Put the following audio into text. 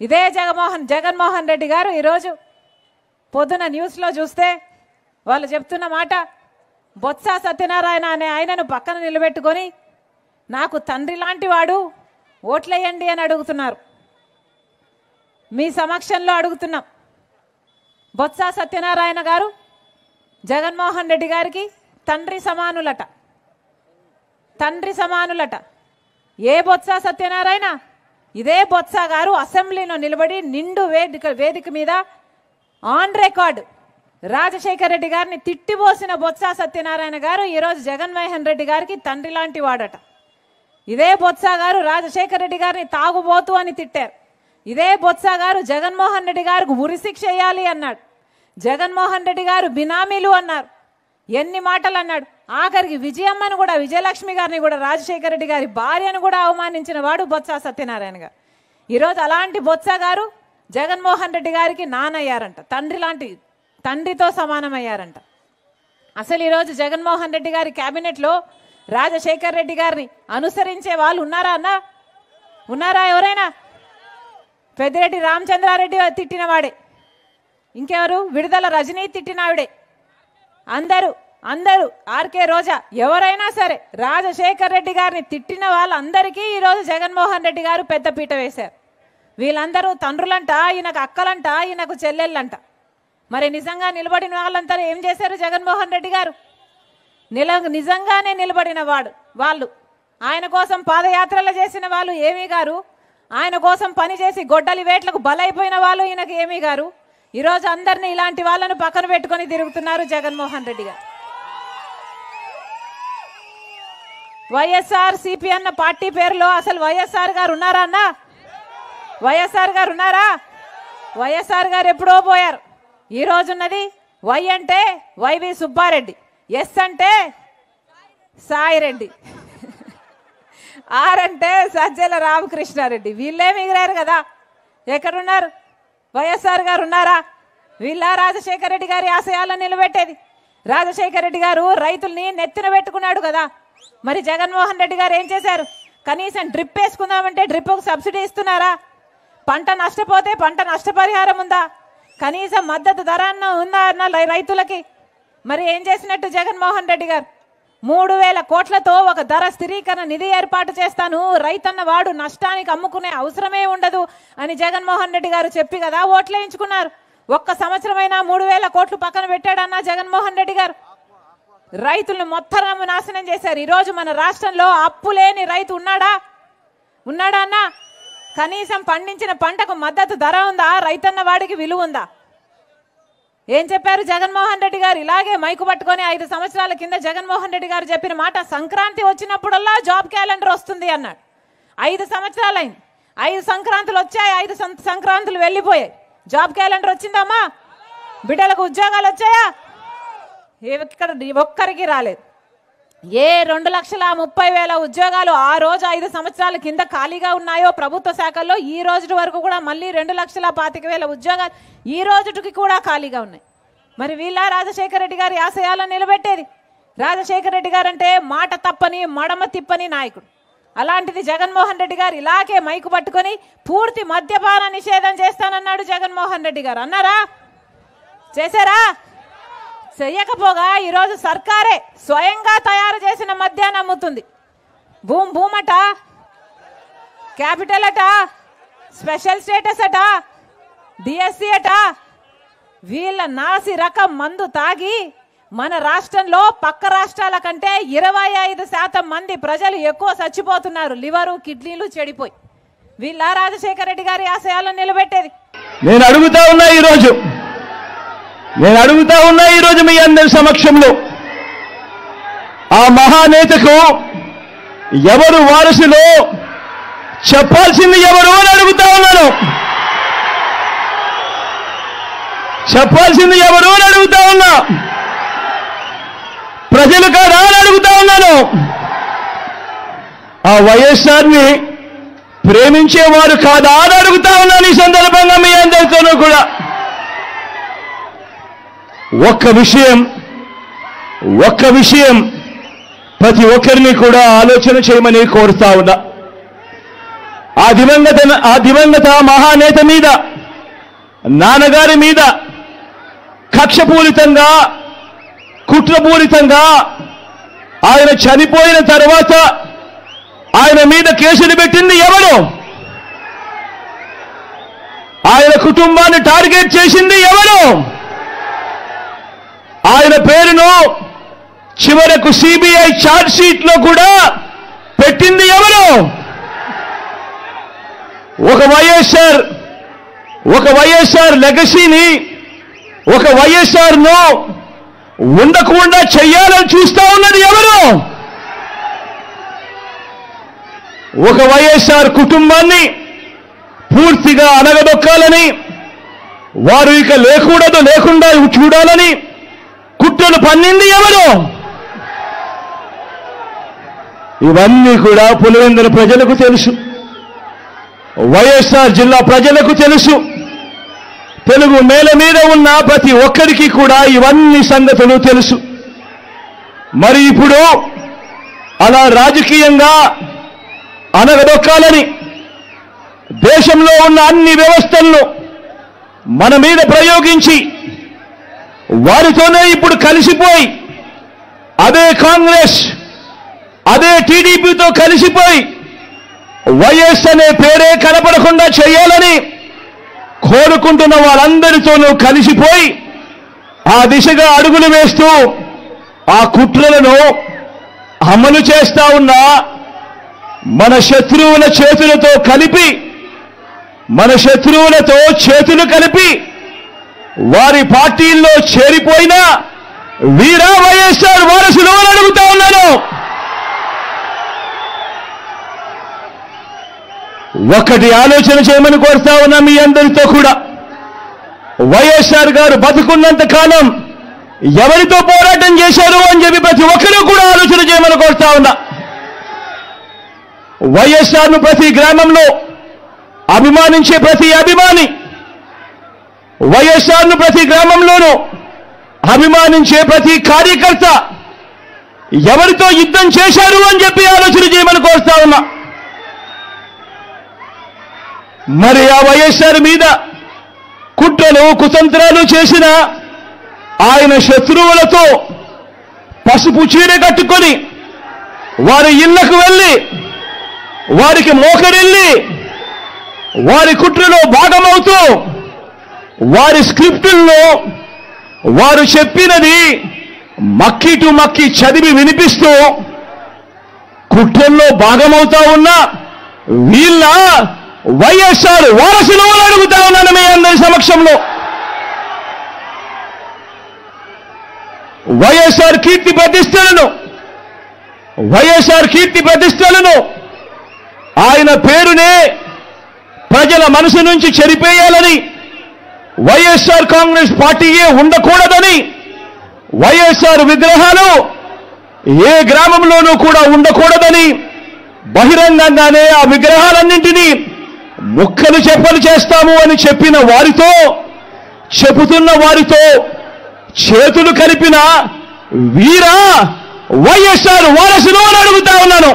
ఇదే జగన్మోహన్ రెడ్డి గారు ఈరోజు పొద్దున న్యూస్లో చూస్తే వాళ్ళు చెప్తున్న మాట, బొత్స సత్యనారాయణ అనే ఆయనను పక్కన నిలబెట్టుకొని నాకు తండ్రి లాంటి వాడు, ఓట్లేయండి అని అడుగుతున్నారు. మీ సమక్షంలో అడుగుతున్నాం. బొత్స సత్యనారాయణ గారు జగన్మోహన్ రెడ్డి గారికి తండ్రి సమానులట. తండ్రి సమానులట. ఏ బొత్స సత్యనారాయణ? ఇదే బొత్స గారు అసెంబ్లీలో నిలబడి నిండు వేదిక మీద ఆన్ రికార్డ్ రాజశేఖర రెడ్డి గారిని తిట్టిపోసిన బొత్స సత్యనారాయణ గారు ఈరోజు జగన్మోహన్ రెడ్డి గారికి తండ్రి లాంటి వాడట. ఇదే బొత్స గారు రాజశేఖర రెడ్డి గారిని తాగుబోతు అని తిట్టారు. ఇదే బొత్స గారు జగన్మోహన్ రెడ్డి గారికి ఉరిశిక్ష వేయాలి అన్నాడు. జగన్మోహన్ రెడ్డి గారు బినామీలు అన్నారు. ఎన్ని మాటలు అన్నాడు. ఆఖరికి విజయమ్మను కూడా, విజయలక్ష్మి గారిని కూడా, రాజశేఖర రెడ్డి గారి భార్యను కూడా అవమానించిన వాడు బొత్స సత్యనారాయణ గారు. ఈరోజు అలాంటి బొత్స గారు జగన్మోహన్ రెడ్డి గారికి నానయ్యారంట. తండ్రితో సమానమయ్యారంట. అసలు ఈరోజు జగన్మోహన్ రెడ్డి గారి క్యాబినెట్లో రాజశేఖర రెడ్డి గారిని అనుసరించే వాళ్ళు ఉన్నారా అన్న? ఉన్నారా ఎవరైనా? పెద్దిరెడ్డి రామచంద్రారెడ్డి తిట్టినవాడే. ఇంకెవరు? విడుదల రజనీ తిట్టినావిడే. అందరూ ఆర్కే రోజా ఎవరైనా సరే రాజశేఖర రెడ్డి గారిని తిట్టిన వాళ్ళందరికీ ఈరోజు జగన్మోహన్ రెడ్డి గారు పెద్దపీట వేశారు. వీళ్ళందరూ తండ్రులంట, ఈయనకు అక్కలంట, ఈయనకు చెల్లెళ్ళంట. మరి నిజంగా నిలబడిన వాళ్ళంతా ఏం చేశారు? జగన్మోహన్ రెడ్డి గారు నిజంగానే నిలబడిన వాళ్ళు ఆయన కోసం పాదయాత్రలు చేసిన వాళ్ళు ఏమీ గారు, ఆయన కోసం పనిచేసి గొడ్డలి వేట్లకు బలైపోయిన వాళ్ళు ఈయనకు ఏమీ గారు. ఈరోజు అందరినీ ఇలాంటి వాళ్ళను పక్కన పెట్టుకొని తిరుగుతున్నారు జగన్మోహన్ రెడ్డి గారు. వైఎస్ఆర్ సిపి అన్న పార్టీ పేరులో అసలు వైఎస్ఆర్ గారు ఉన్నారా అన్న? వైఎస్ఆర్ గారు ఉన్నారా? వైఎస్ఆర్ గారు ఎప్పుడో పోయారు. ఈ రోజున్నది వై అంటే వైవి సుబ్బారెడ్డి, ఎస్ అంటే సాయిరెడ్డి, ఆర్ అంటే సజ్జల రామకృష్ణారెడ్డి. వీళ్ళే మిగిలారు కదా. ఎక్కడున్నారు? వైఎస్ఆర్ గారు ఉన్నారా? వీళ్ళ రాజశేఖర రెడ్డి గారి ఆశయాలను నిలబెట్టేది. రాజశేఖర రెడ్డి గారు రైతుల్ని నెత్తిన పెట్టుకున్నాడు కదా. మరి జగన్మోహన్ రెడ్డి గారు ఏం చేశారు? కనీసం డ్రిప్ వేసుకుందామంటే డ్రిప్కు సబ్సిడీ ఇస్తున్నారా? పంట నష్టపోతే పంట నష్టపరిహారం ఉందా? కనీసం మద్దతు ధర ఉందా అన్న రైతులకి? మరి ఏం చేసినట్టు జగన్మోహన్ రెడ్డి గారు? 3000 కోట్లతో ఒక ధర స్థిరీకరణ నిధి ఏర్పాటు చేస్తాను, రైతన్న వాడు నష్టానికి అమ్ముకునే అవసరమే ఉండదు అని జగన్మోహన్ రెడ్డి గారు చెప్పి కదా ఓట్లేయించుకున్నారు. ఒక్క సంవత్సరమైనా 3000 కోట్లు పక్కన పెట్టాడన్నా జగన్మోహన్ రెడ్డి గారు? రైతులను మొత్తం నాశనం చేశారు. ఈరోజు మన రాష్ట్రంలో అప్పు లేని రైతు ఉన్నాడా అన్నా? కనీసం పండించిన పంటకు మద్దతు ధర ఉందా? రైతన్న వాడికి విలువ ఉందా? ఏం చెప్పారు జగన్మోహన్ రెడ్డి గారు? ఇలాగే మైకు పట్టుకొని 5 సంవత్సరాల కింద జగన్మోహన్ రెడ్డి గారు చెప్పిన మాట, సంక్రాంతి వచ్చినప్పుడల్లా జాబ్ క్యాలెండర్ వస్తుంది అన్నాడు. 5 సంవత్సరాలు అయింది. 5 సంక్రాంతులు వచ్చాయి, 5 సంక్రాంతులు వెళ్ళిపోయాయి. జాబ్ క్యాలెండర్ వచ్చిందమ్మా? బిడ్డలకు ఉద్యోగాలు వచ్చాయా? ఇక్కడ ఒక్కరికి రాలేదు. ఏ 2,30,000 ఉద్యోగాలు ఆ రోజు 5 సంవత్సరాల కింద ఖాళీగా ఉన్నాయో ప్రభుత్వ శాఖల్లో, ఈ రోజు వరకు కూడా మళ్ళీ 2,25,000 ఉద్యోగాలు ఈ రోజుకి కూడా ఖాళీగా ఉన్నాయి. మరి వీళ్ళ రాజశేఖర రెడ్డి గారి ఆశయాలను నిలబెట్టేది? రాజశేఖర రెడ్డి గారు అంటే మాట తప్పని మడమ తిప్పని నాయకుడు. అలాంటిది జగన్మోహన్ రెడ్డి గారు ఇలాగే మైకు పట్టుకొని పూర్తి మద్యపాన నిషేధం చేస్తానన్నాడు జగన్మోహన్ రెడ్డి గారు. అన్నారా? చేశారా? చెయ్యకపోగా ఈరోజు సర్కారే స్వయంగా తయారు చేసిన మద్యాన్ని అమ్ముతుంది. భూమట, క్యాపిటల్ అట, స్పెషల్ స్టేటస్ అట, డిఎస్సి అట. వీళ్ళ నాసి రకం మందు తాగి మన రాష్ట్రంలో పక్క రాష్ట్రాల కంటే 25% మంది ప్రజలు ఎక్కువ చచ్చిపోతున్నారు. లివరు, కిడ్నీలు చెడిపోయి. వీళ్ళ రాజశేఖర రెడ్డి గారి ఆశయాలను నిలబెట్టేది? నేను అడుగుతా ఉన్నా ఈరోజు మీ అందరి సమక్షంలో, ఆ మహానేతకు ఎవరు వారసులో చెప్పాల్సింది ఎవరు అని అడుగుతా ఉన్నాను. చెప్పాల్సింది ఎవరు అని అడుగుతా ఉన్నా. ప్రజలు కాదా అని అడుగుతా ఉన్నాను. ఆ వైఎస్ఆర్ని ప్రేమించేవారు కాదా అని అడుగుతా ఉన్నాను. ఈ సందర్భంగా మీ అందరితోనూ కూడా ఒక్క విషయం ప్రతి ఒక్కరిని కూడా ఆలోచన చేయమని కోరుతా ఉన్నా. ఆ దివంగత మహానేత మీద, నాన్నగారి మీద కక్షపూరితంగా, కుట్రపూరితంగా ఆయన చనిపోయిన తర్వాత ఆయన మీద కేసులు పెట్టింది ఎవరు? ఆయన కుటుంబాన్ని టార్గెట్ చేసింది ఎవరు? ఆయన పేరును చివరకు సిబిఐ ఛార్జ్ షీట్ లో కూడా పెట్టింది ఎవరు? ఒక వైఎస్ఆర్ లెగసీని, ఒక వైఎస్ఆర్ ను ఉండకుండా చెయ్యాలని చూస్తా ఉన్నది ఎవరు? ఒక వైఎస్ఆర్ కుటుంబాన్ని పూర్తిగా అనగదొక్కాలని, వారు ఇక లేకుండా చూడాలని కుట్రలు పన్నింది ఎవరు? ఇవన్నీ కూడా పులివెందుల ప్రజలకు తెలుసు, వైఎస్ఆర్ జిల్లా ప్రజలకు తెలుసు, తెలుగు నేల మీద ఉన్న ప్రతి ఒక్కరికి కూడా ఇవన్నీ సంగతులు తెలుసు. మరి ఇప్పుడు అలా రాజకీయంగా అనగదొక్కాలని దేశంలో ఉన్న అన్ని వ్యవస్థలను మన మీద ప్రయోగించి వారితోనే ఇప్పుడు కలిసిపోయి అదే కాంగ్రెస్, అదే టీడీపీతో కలిసిపోయి వైఎస్ అనే పేరే కనపడకుండా చేయాలని కోరుకుంటున్న వాళ్ళందరితోనూ కలిసిపోయి ఆ దిశగా అడుగులు వేస్తూ ఆ కుట్రలను అమలు చేస్తా ఉన్న మన శత్రువుల చేతులతో కలిపి, మన శత్రువులతో చేతులు కలిపి వారి పార్టీల్లో చేరిపోయిన వీరా వైఎస్ఆర్ వారసులు అని అడుగుతా ఉన్నాను. ఒకటి ఆలోచన చేయమని కోరుతా ఉన్నా మీ అందరితో కూడా. వైఎస్ఆర్ గారు బతుకున్నంత కాలం ఎవరితో పోరాటం చేశారు అని చెప్పి ప్రతి ఒక్కరూ కూడా ఆలోచన చేయమని కోరుతా ఉన్నా. వైఎస్ఆర్ను ప్రతి గ్రామంలో అభిమానించే ప్రతి అభిమాని, వైఎస్ఆర్ను ప్రతి గ్రామంలోనూ అభిమానించే ప్రతి కార్యకర్త ఎవరితో యుద్ధం చేశారు అని చెప్పి ఆలోచన చేయమని కోరుతా ఉన్నా. మరి ఆ వైఎస్ఆర్ మీద కుట్రలు కుతంత్రాలు చేసిన ఆయన శత్రువులతో పసుపు చీర కట్టుకొని వారి ఇళ్లకు వెళ్ళి వారికి మోకరిల్లి వారి కుట్రలో భాగమవుతూ వారి స్క్రిప్టుల్లో వారు చెప్పినది మక్కి టు మక్కి చదివి వినిపిస్తూ కుట్రల్లో భాగమవుతా ఉన్న వీళ్ళ వైఎస్ఆర్ వారసులు అని అడుగుతా ఉన్నాను మీ అందరి సమక్షంలో. వైఎస్ఆర్ కీర్తి ప్రతిష్టలను ఆయన పేరునే ప్రజల మనసు నుంచి చెరిపేయాలని, వైఎస్ఆర్ కాంగ్రెస్ పార్టీయే ఉండకూడదని, వైఎస్ఆర్ విగ్రహాలు ఏ గ్రామంలోనూ కూడా ఉండకూడదని బహిరంగంగానే ఆ విగ్రహాలన్నింటినీ ముక్కలు చెప్పలు చేస్తాము అని చెప్పిన వారితో, చెబుతున్న వారితో చేతులు కలిపిన వీరా వైఎస్ఆర్ వారసులు అని అడుగుతా ఉన్నాను.